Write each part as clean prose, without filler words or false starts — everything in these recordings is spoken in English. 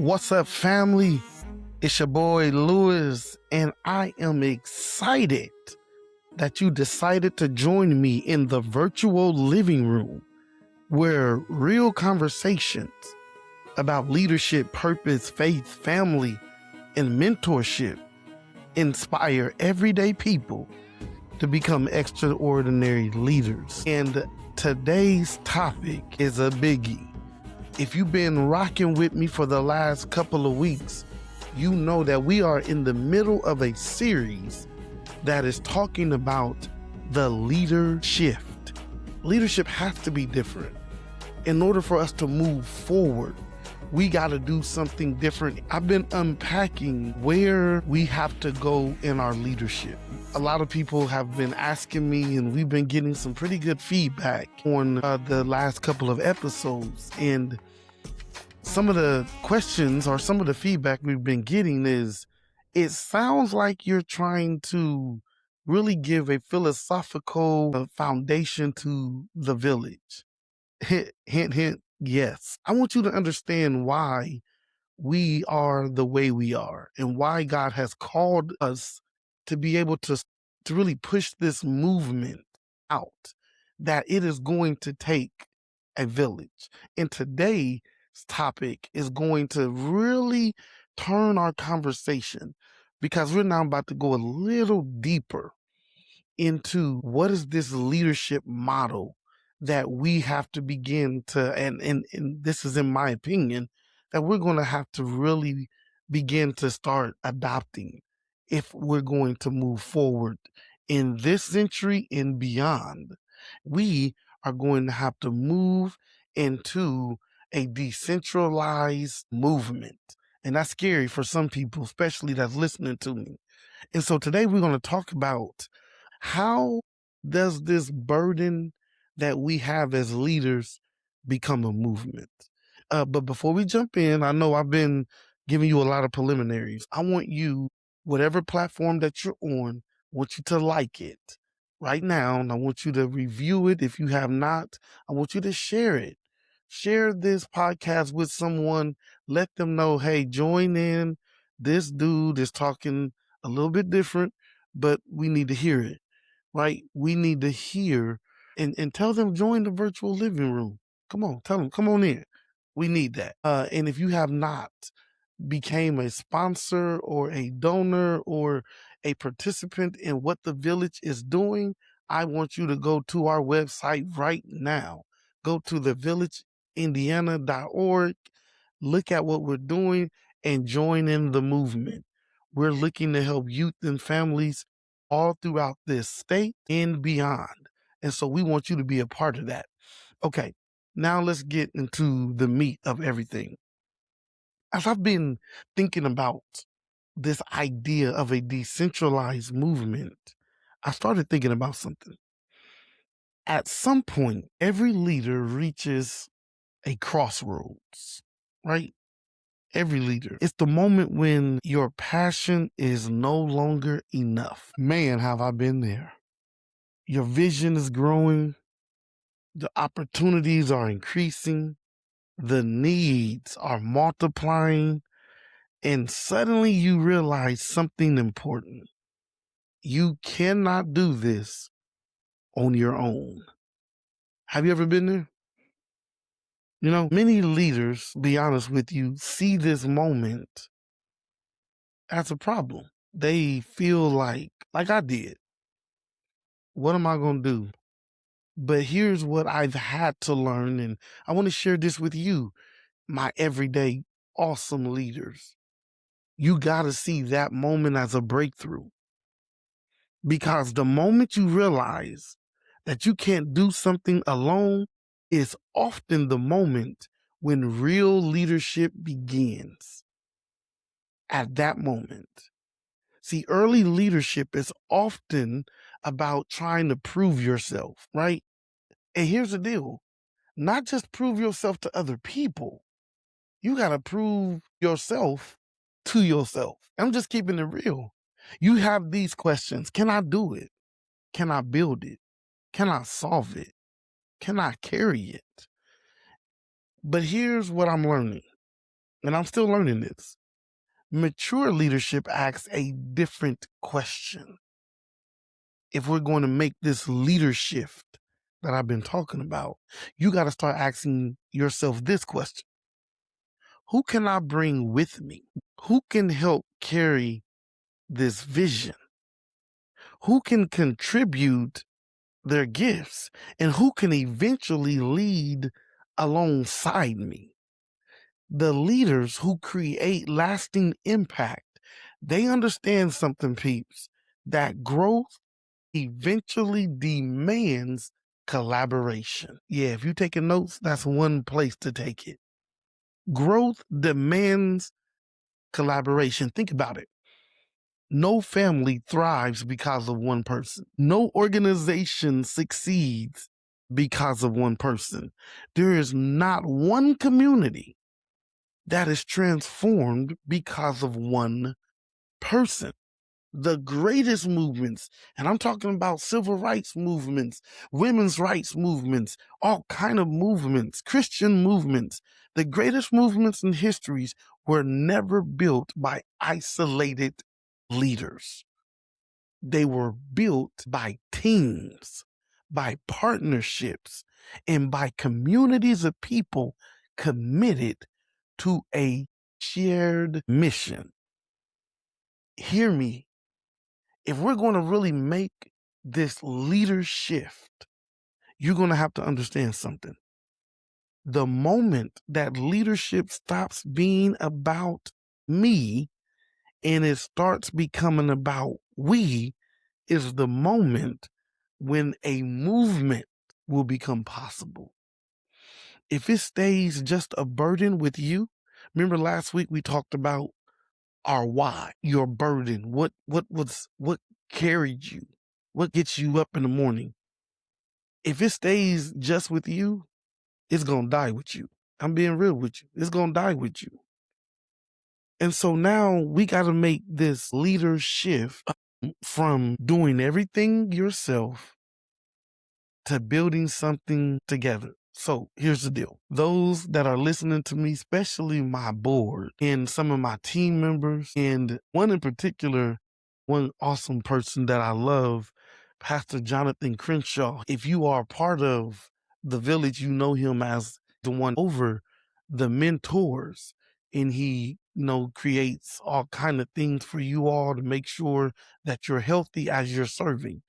What's up, family? It's your boy Lewis, and I am excited that you decided to join me in the virtual living room where real conversations about leadership, purpose, faith, family, and mentorship inspire everyday people to become extraordinary leaders. And today's topic is a biggie. If you've been rocking with me for the last couple of weeks, you know that we are in the middle of a series that is talking about the leader shift. Leadership has to be different. In order for us to move forward, we got to do something different. I've been unpacking where we have to go in our leadership. A lot of people have been asking me, and we've been getting some pretty good feedback on the last couple of episodes. And some of the questions or some of the feedback we've been getting is, it sounds like you're trying to really give a philosophical foundation to the village. Hint, hint, hint, yes. I want you to understand why we are the way we are and why God has called us to be able to really push this movement out, that it is going to take a village. And today's topic is going to really turn our conversation, because we're now about to go a little deeper into what is this leadership model that we have to begin to, and this is in my opinion, that we're going to have to really begin to start adopting if we're going to move forward in this century and beyond. We are going to have to move into a decentralized movement. And that's scary for some people, especially that's listening to me. And so today we're going to talk about, how does this burden that we have as leaders become a movement? But before we jump in, I know I've been giving you a lot of preliminaries. I want you, whatever platform that you're on, I want you to like it right now. And I want you to review it. If you have not, I want you to share it. Share this podcast with someone. Let them know, hey, join in. This dude is talking a little bit different, but we need to hear it, right? We need to hear, and tell them, join the virtual living room. Come on, tell them, come on in. We need that. And if you have not became a sponsor or a donor or a participant in what the village is doing, I want you to go to our website right now. Go to thevillageindiana.org, look at what we're doing, and join in the movement. We're looking to help youth and families all throughout this state and beyond. And so we want you to be a part of that. Okay, now let's get into the meat of everything. As I've been thinking about this idea of a decentralized movement, I started thinking about something. At some point, every leader reaches a crossroads, right? Every leader. It's the moment when your passion is no longer enough. Man, have I been there. Your vision is growing. The opportunities are increasing. The needs are multiplying. And suddenly you realize something important. You cannot do this on your own. Have you ever been there? You know, many leaders, be honest with you, see this moment as a problem. They feel like I did, what am I going to do? But here's what I've had to learn, and I want to share this with you, my everyday awesome leaders. You got to see that moment as a breakthrough. Because the moment you realize that you can't do something alone is often the moment when real leadership begins. At that moment. See, early leadership is often about trying to prove yourself, right? And here's the deal. Not just prove yourself to other people. You got to prove yourself to yourself. I'm just keeping it real. You have these questions. Can I do it? Can I build it? Can I solve it? Can I carry it? But here's what I'm learning. and I'm still learning this. Mature leadership asks a different question. If we're going to make this leader shift that I've been talking about, you got to start asking yourself this question: who can I bring with me? Who can help carry this vision? Who can contribute their gifts? And who can eventually lead alongside me? The leaders who create lasting impact, they understand something, peeps, that growth eventually demands collaboration. Yeah, if you're taking notes, that's one place to take it. Growth demands collaboration. Think about it. No family thrives because of one person. No organization succeeds because of one person. There is not one community that is transformed because of one person. The greatest movements, and I'm talking about civil rights movements, women's rights movements, all kind of movements, Christian movements, the greatest movements in histories were never built by isolated leaders. They were built by teams, by partnerships, and by communities of people committed to a shared mission. Hear me. If we're going to really make this leader shift, you're going to have to understand something. The moment that leadership stops being about me and it starts becoming about we, is the moment when a movement will become possible. If it stays just a burden with you, remember last week we talked about our why, your burden, what carried you, what gets you up in the morning. If it stays just with you, it's gonna die with you. I'm being real with you. It's gonna die with you. And so now we got to make this leader shift from doing everything yourself to building something together. So here's the deal. Those that are listening to me, especially my board and some of my team members, and one in particular, one awesome person that I love, Pastor Jonathan Crenshaw. If you are part of the village, you know him as the one over the mentors, and he creates all kind of things for you all to make sure that you're healthy as you're serving.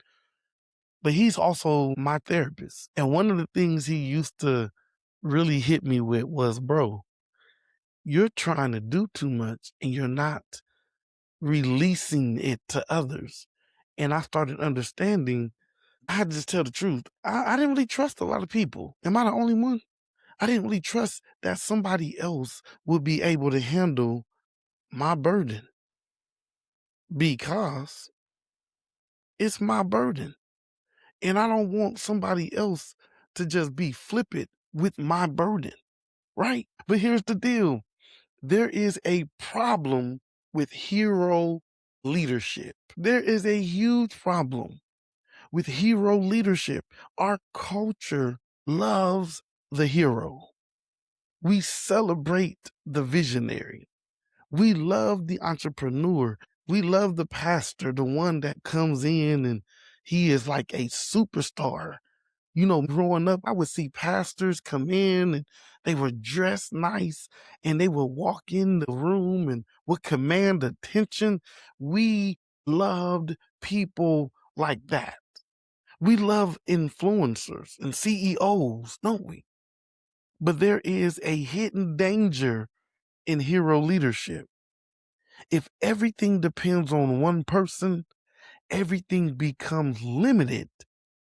But he's also my therapist. And one of the things he used to really hit me with was, bro, you're trying to do too much and you're not releasing it to others. And I started understanding, I had to just tell the truth. I didn't really trust a lot of people. Am I the only one? I didn't really trust that somebody else would be able to handle my burden because it's my burden. And I don't want somebody else to just be flippant with my burden, right? But here's the deal. There is a problem with hero leadership. There is a huge problem with hero leadership. Our culture loves the hero. We celebrate the visionary. We love the entrepreneur. We love the pastor, the one that comes in and he is like a superstar. Growing up, I would see pastors come in and they were dressed nice and they would walk in the room and would command attention. We loved people like that. We love influencers and CEOs, don't we? But there is a hidden danger in hero leadership. If everything depends on one person, everything becomes limited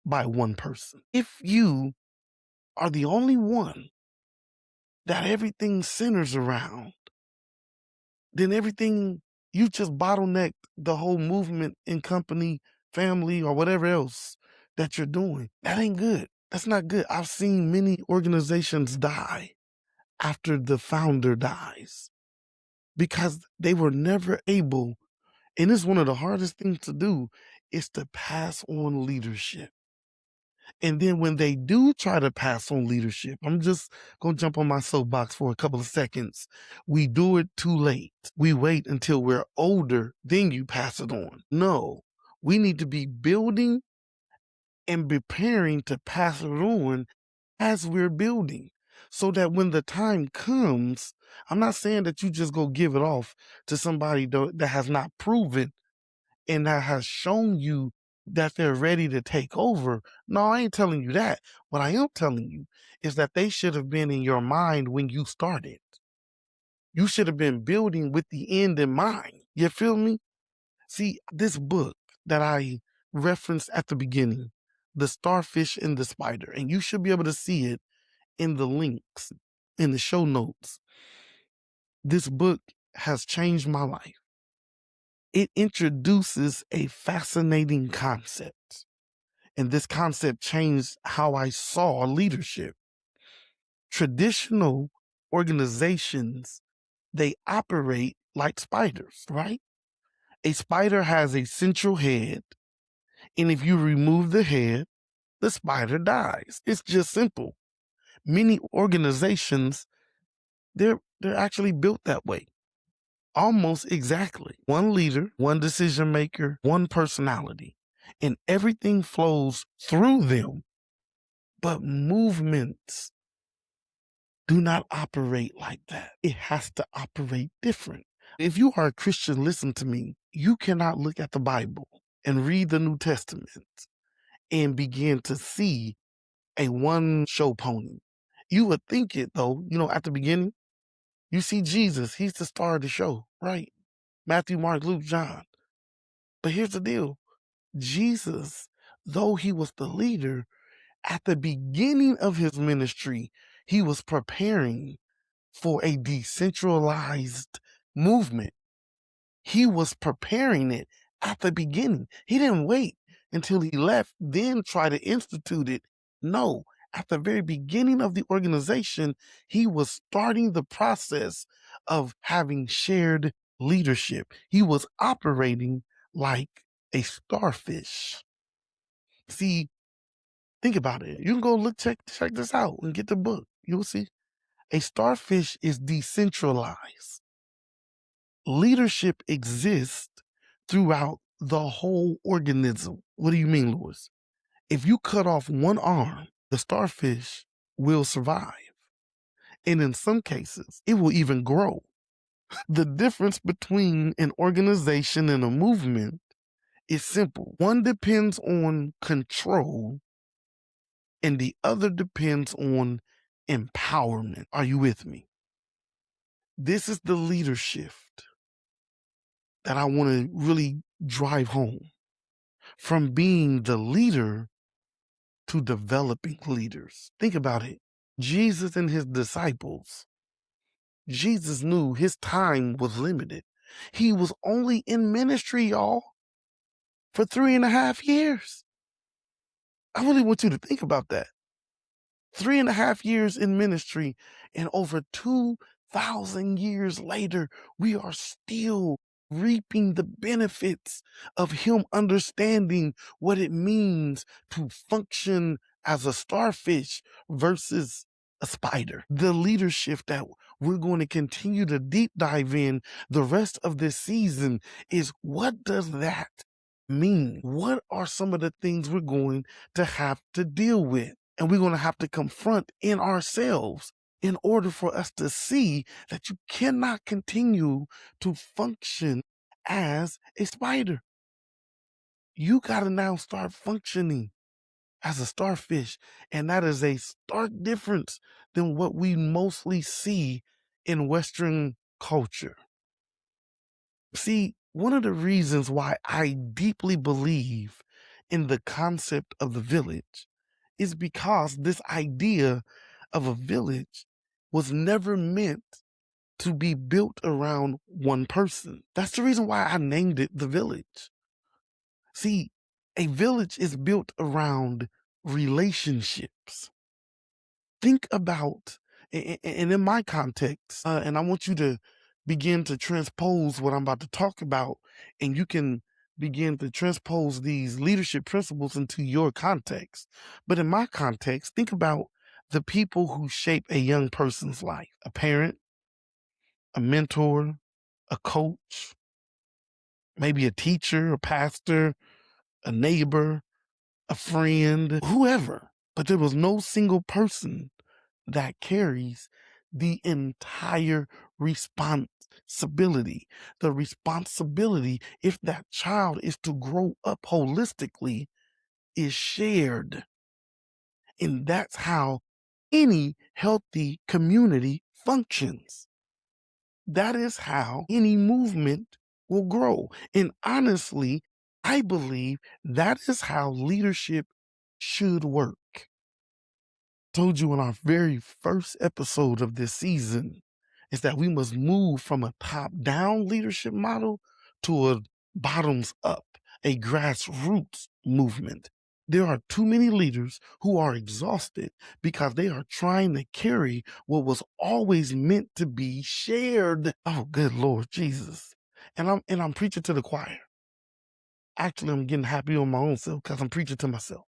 by one person. If you are the only one that everything centers around, then everything, you just bottlenecked the whole movement in company, family, or whatever else that you're doing. That ain't good. That's not good. I've seen many organizations die after the founder dies because they were never able, and it's one of the hardest things to do, is to pass on leadership. And then when they do try to pass on leadership, I'm just going to jump on my soapbox for a couple of seconds. We do it too late. We wait until we're older, then you pass it on. No, we need to be building and preparing to pass it on as we're building, so that when the time comes, I'm not saying that you just go give it off to somebody that has not proven and that has shown you that they're ready to take over. No, I ain't telling you that. What I am telling you is that they should have been in your mind when you started. You should have been building with the end in mind. You feel me? See, this book that I referenced at the beginning, The Starfish and the Spider, and you should be able to see it in the links, in the show notes. This book has changed my life. It introduces a fascinating concept, and this concept changed how I saw leadership. Traditional organizations, they operate like spiders, right? A spider has a central head, and if you remove the head, the spider dies. It's just simple. Many organizations, they're actually built that way. Almost exactly. One leader, one decision maker, one personality, and everything flows through them. But movements do not operate like that. It has to operate different. If you are a Christian, listen to me. You cannot look at the Bible and read the New Testament and begin to see a one show pony. You would think it though, at the beginning, you see Jesus, he's the star of the show, right? Matthew, Mark, Luke, John. But here's the deal. Jesus, though he was the leader, at the beginning of his ministry, he was preparing for a decentralized movement. He was preparing it at the beginning. He didn't wait until he left, then try to institute it. No, at the very beginning of the organization, he was starting the process of having shared leadership. He was operating like a starfish. See, think about it. You can go check this out and get the book. You'll see. A starfish is decentralized. Leadership exists throughout the whole organism. What do you mean, Lewis? If you cut off one arm, the starfish will survive. And in some cases, it will even grow. The difference between an organization and a movement is simple. One depends on control, and the other depends on empowerment. Are you with me? This is the leader shift that I want to really drive home. From being the leader to developing leaders. Think about it. Jesus and his disciples, Jesus knew his time was limited. He was only in ministry, y'all, for 3.5 years. I really want you to think about that. 3.5 years in ministry, and over 2,000 years later, we are still reaping the benefits of him understanding what it means to function as a starfish versus a spider. The leadership that we're going to continue to deep dive in the rest of this season is, what does that mean? What are some of the things we're going to have to deal with? And we're going to have to confront in ourselves in order for us to see that you cannot continue to function as a spider. You got to now start functioning as a starfish. And that is a stark difference than what we mostly see in Western culture. See, one of the reasons why I deeply believe in the concept of the village is because this idea of a village was never meant to be built around one person. That's the reason why I named it the village. See, a village is built around relationships. Think about, and in my context, and I want you to begin to transpose what I'm about to talk about, and you can begin to transpose these leadership principles into your context. But in my context, think about the people who shape a young person's life: a parent, a mentor, a coach, maybe a teacher, a pastor, a neighbor, a friend, whoever. But there was no single person that carries the entire responsibility. The responsibility, if that child is to grow up holistically, is shared. And that's how any healthy community functions. That is how any movement will grow. And honestly, I believe that is how leadership should work. Told you in our very first episode of this season is that we must move from a top-down leadership model to a bottoms-up, a grassroots movement. There are too many leaders who are exhausted because they are trying to carry what was always meant to be shared. Oh, good Lord Jesus. And I'm preaching to the choir. Actually, I'm getting happy on my own self because I'm preaching to myself.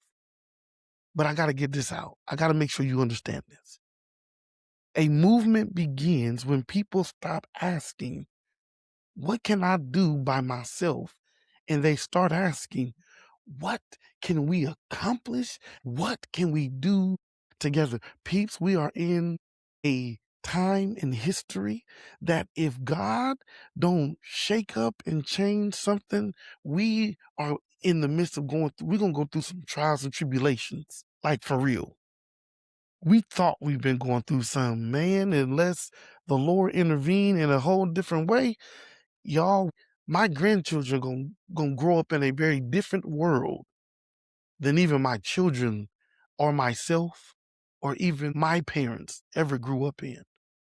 But I got to get this out. I got to make sure you understand this. A movement begins when people stop asking, what can I do by myself? And they start asking, what can we accomplish? What can we do together? Peeps, we are in a time in history that if God don't shake up and change something, we are in the midst of we're going to go through some trials and tribulations, like for real. We thought we've been going through some, man, unless the Lord intervene in a whole different way. Y'all, my grandchildren gonna grow up in a very different world than even my children or myself or even my parents ever grew up in.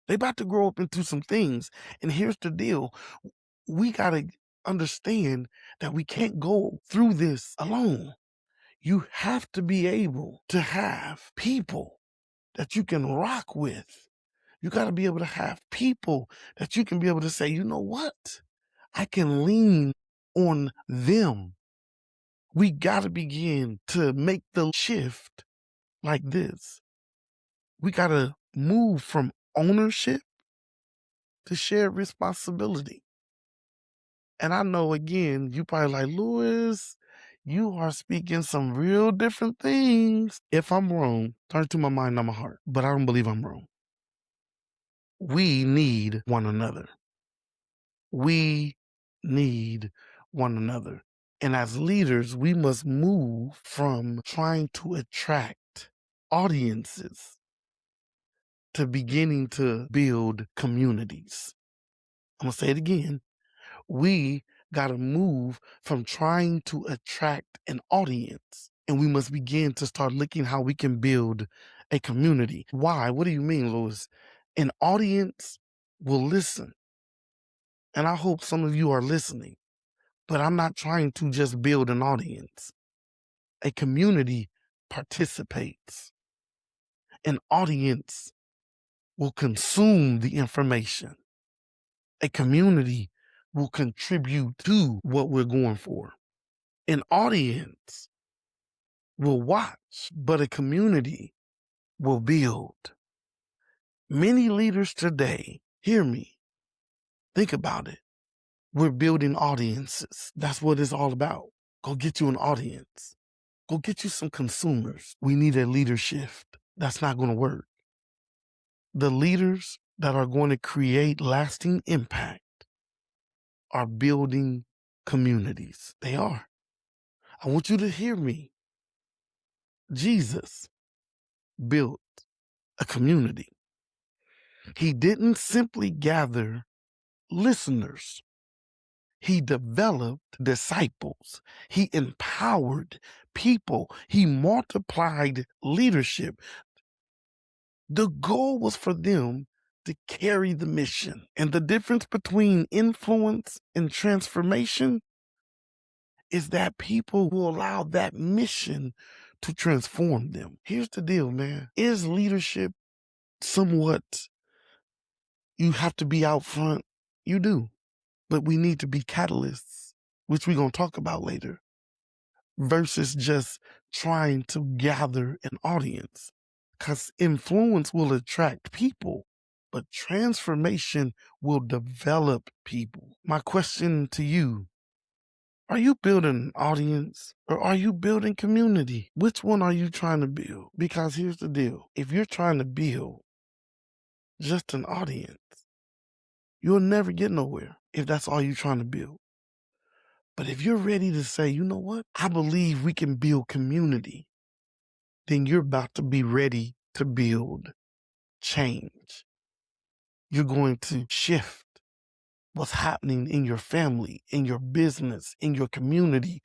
They about to grow up into some things. And here's the deal. We gotta understand that we can't go through this alone. You have to be able to have people that you can rock with. You got to be able to have people that you can be able to say, you know what? I can lean on them. We got to begin to make the shift like this. We got to move from ownership to shared responsibility. And I know, again, you probably like, Lewis, you are speaking some real different things. If I'm wrong, turn to my mind, not my heart. But I don't believe I'm wrong. We need one another. We need one another. And as leaders, we must move from trying to attract audiences to beginning to build communities. I'm going to say it again. We got to move from trying to attract an audience, and we must begin to start looking how we can build a community. Why? What do you mean, Louis? An audience will listen. And I hope some of you are listening. But I'm not trying to just build an audience. A community participates. An audience will consume the information. A community will contribute to what we're going for. An audience will watch, but a community will build. Many leaders today, hear me, think about it. We're building audiences. That's what it's all about. Go get you an audience. Go get you some consumers. We need a leader shift. That's not going to work. The leaders that are going to create lasting impact are building communities. They are. I want you to hear me. Jesus built a community. He didn't simply gather listeners. He developed disciples. He empowered people. He multiplied leadership. The goal was for them to carry the mission. And the difference between influence and transformation is that people will allow that mission to transform them. Here's the deal, man. Is leadership somewhat, you have to be out front? You do. But we need to be catalysts. which we're going to talk about later, versus just trying to gather an audience. Because influence will attract people, but transformation will develop people. My question to you, are you building an audience or are you building community? Which one are you trying to build? Because here's the deal. If you're trying to build just an audience, you'll never get nowhere if that's all you're trying to build. But if you're ready to say, you know what? I believe we can build community, then you're about to be ready to build change. You're going to shift what's happening in your family, in your business, in your community,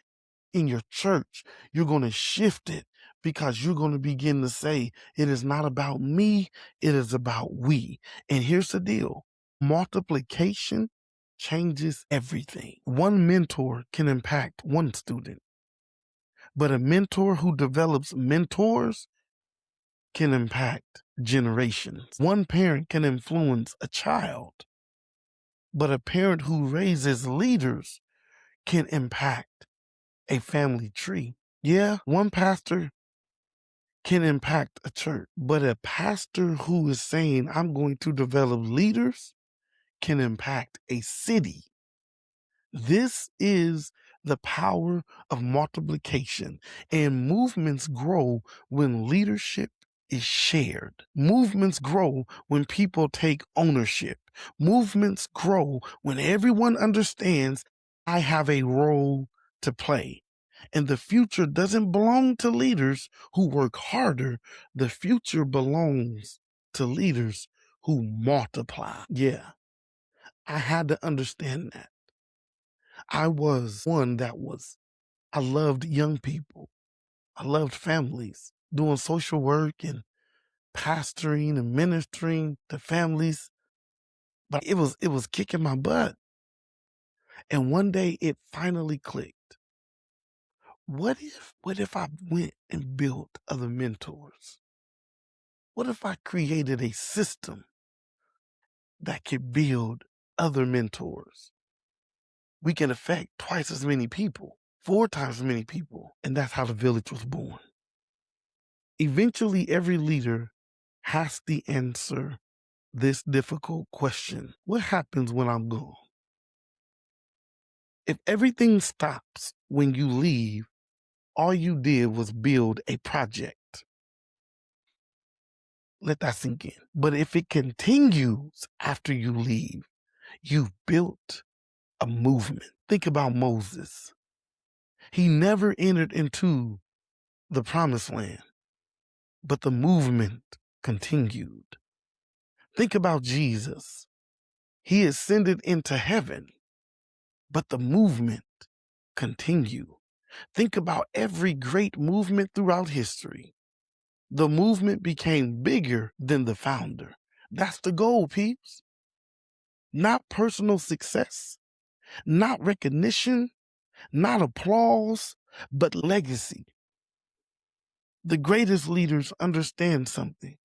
in your church. You're going to shift it because you're going to begin to say, it is not about me, it is about we. And here's the deal. Multiplication changes everything. One mentor can impact one student, but a mentor who develops mentors can impact generations. One parent can influence a child, but a parent who raises leaders can impact a family tree. Yeah, one pastor can impact a church, but a pastor who is saying, I'm going to develop leaders, can impact a city. This is the power of multiplication, and movements grow when leadership is shared. Movements grow when people take ownership. Movements grow when everyone understands I have a role to play. And the future doesn't belong to leaders who work harder. The future belongs to leaders who multiply. Yeah, I had to understand that. I was one I loved young people. I loved families, doing social work and pastoring and ministering to families. But it was kicking my butt. And one day it finally clicked. What if I went and built other mentors? What if I created a system that could build other mentors? We can affect twice as many people, 4 times as many people. And that's how the village was born. Eventually, every leader has to answer this difficult question. What happens when I'm gone? If everything stops when you leave, all you did was build a project. Let that sink in. But if it continues after you leave, you've built a movement. Think about Moses. He never entered into the promised land, but the movement continued. Think about Jesus. He ascended into heaven, but the movement continued. Think about every great movement throughout history. The movement became bigger than the founder. That's the goal, peeps. Not personal success, not recognition, not applause, but legacy. The greatest leaders understand something.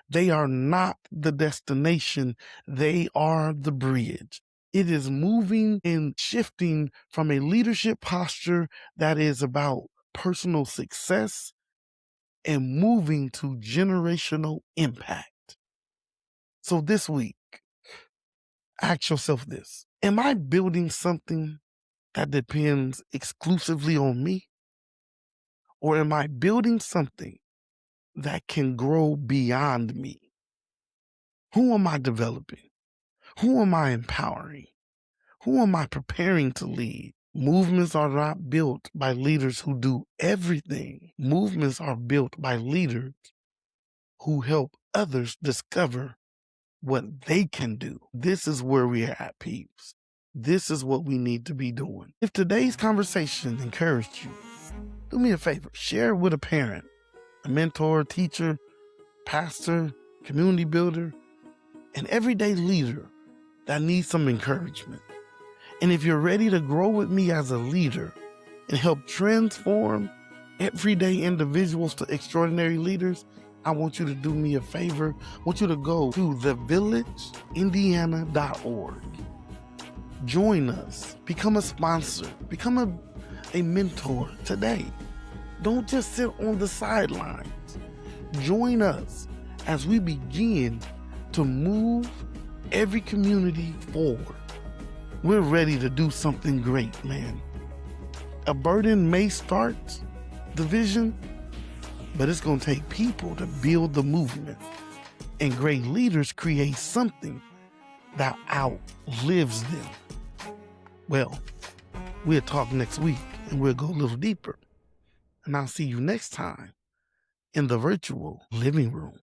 They are not the destination, they are the bridge. It is moving and shifting from a leadership posture that is about personal success and moving to generational impact. So this week, ask yourself this. Am I building something that depends exclusively on me? Or am I building something that can grow beyond me? Who am I developing? Who am I empowering? Who am I preparing to lead? Movements are not built by leaders who do everything. Movements are built by leaders who help others discover what they can do. This is where we are at, peeps. This is what we need to be doing. If today's conversation encouraged you, do me a favor, share it with a parent, a mentor, teacher, pastor, community builder, an everyday leader that needs some encouragement. And if you're ready to grow with me as a leader and help transform everyday individuals to extraordinary leaders, I want you to do me a favor. I want you to go to thevillageindiana.org. Join us, become a sponsor, become a mentor today. Don't just sit on the sidelines. Join us as we begin to move every community forward. We're ready to do something great, man. A burden may start the vision, but it's going to take people to build the movement. And great leaders create something that outlives them. Well, we'll talk next week and we'll go a little deeper. And I'll see you next time in the virtual living room.